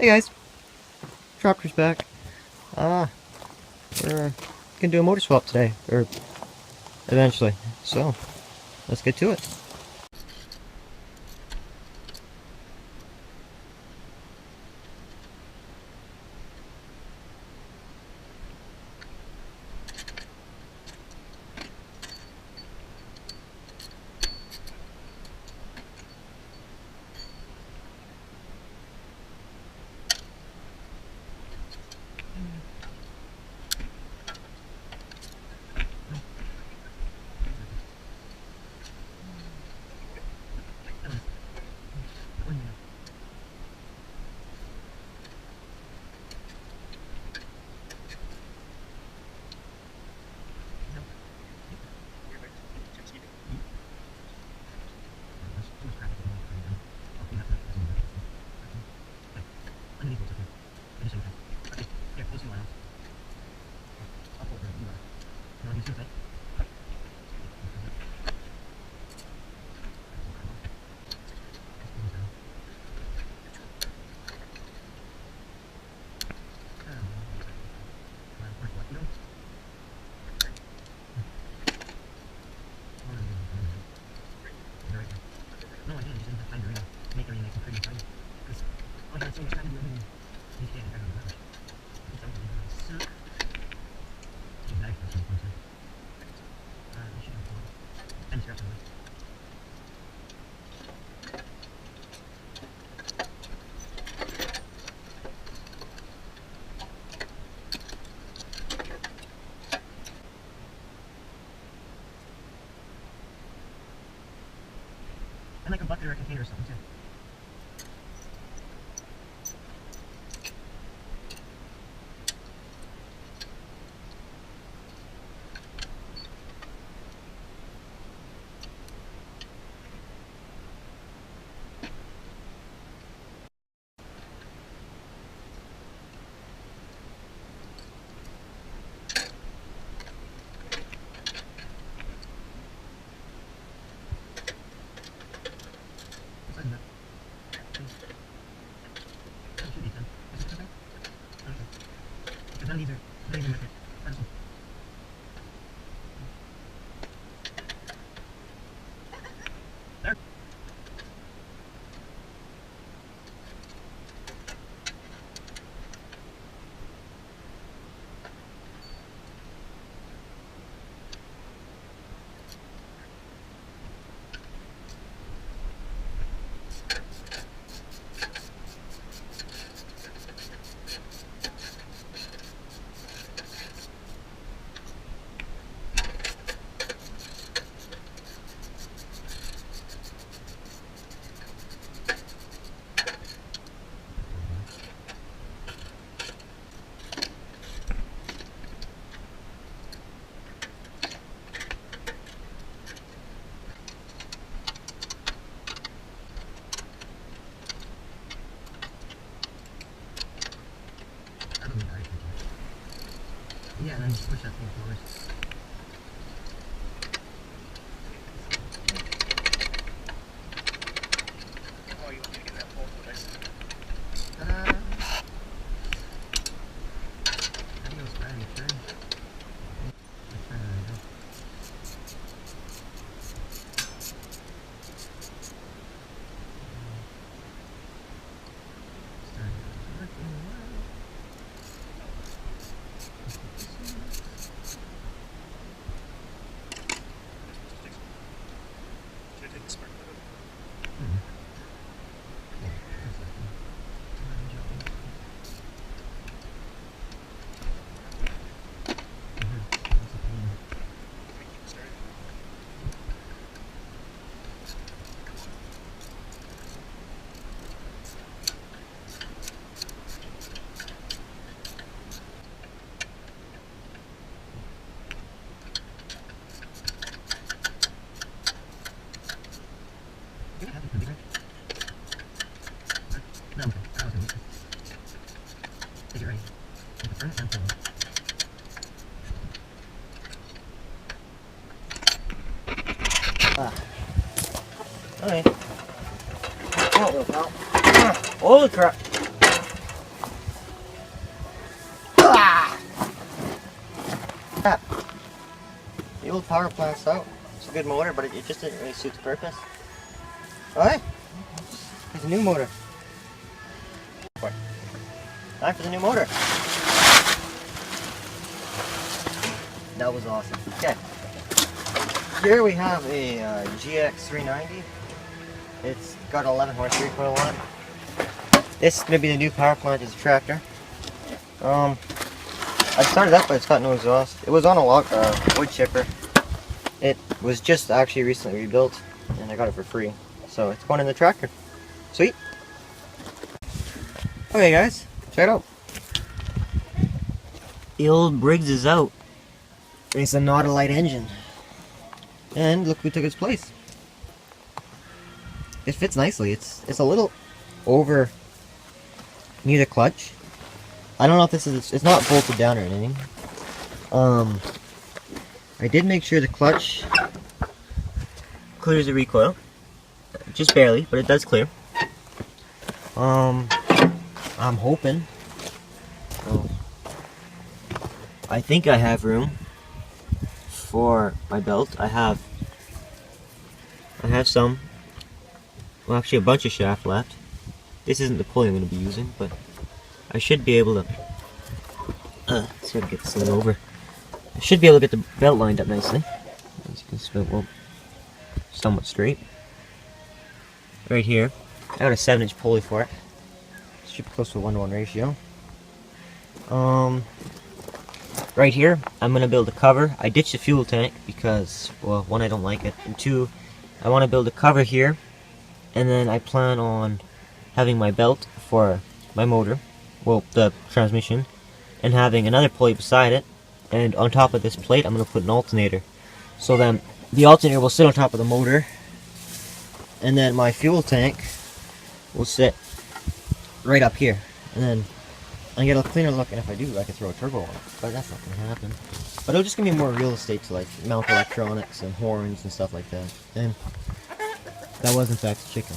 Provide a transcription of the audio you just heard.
Hey guys, Dropper's back. We're gonna do a motor swap today, or eventually. So, let's get to it. And like a bucket or a container or something too. None of these are not even with it. There. Yeah, and then just push that thing forward. Oh, you want me to get that pole for this? Adios, Friday, sure. Should I take the spark plug out? Can we keep it started? No, okay. I wasn't. Take it right. Take the front and pull. Alright. Oh, pal. Holy crap. power plant's out. It's a good motor, but it just didn't really suit the purpose. Alright, here's a new motor. Time for the new motor. That was awesome. Okay. Here we have a GX390. It's got 11 horse recoil on it. This is going to be the new power plant as a tractor. I started up, but it's got no exhaust. It was on a wood chipper. It was just actually recently rebuilt, and I got it for free. So it's going in the tractor. Sweet. Okay guys, check it out. The old Briggs is out. It's a Nautilite engine. And look who took its place. It fits nicely. It's a little over near the clutch. I don't know if this is, it's not bolted down or anything. I did make sure the clutch clears the recoil. Just barely, but it does clear. I'm hoping. Well, I think I have room for my belt. I have some, well actually a bunch of shaft left. This isn't the pulley I'm going to be using, but I should be able to, let's see if I can get this thing over. I should be able to get the belt lined up nicely. As you can see, well, somewhat straight. Right here, I got a 7-inch pulley for it. Should be close to a 1-to-1 ratio. Right here, I'm going to build a cover. I ditched the fuel tank because, well, one, I don't like it, and two, I want to build a cover here, and then I plan on having my belt for my motor, well, the transmission, and having another pulley beside it, and on top of this plate, I'm going to put an alternator. So then, the alternator will sit on top of the motor, and then my fuel tank will sit right up here, and then I get a cleaner look, and if I do, I can throw a turbo on it, but that's not going to happen. But it'll just give me more real estate to like mount electronics and horns and stuff like that. And that was in fact a chicken.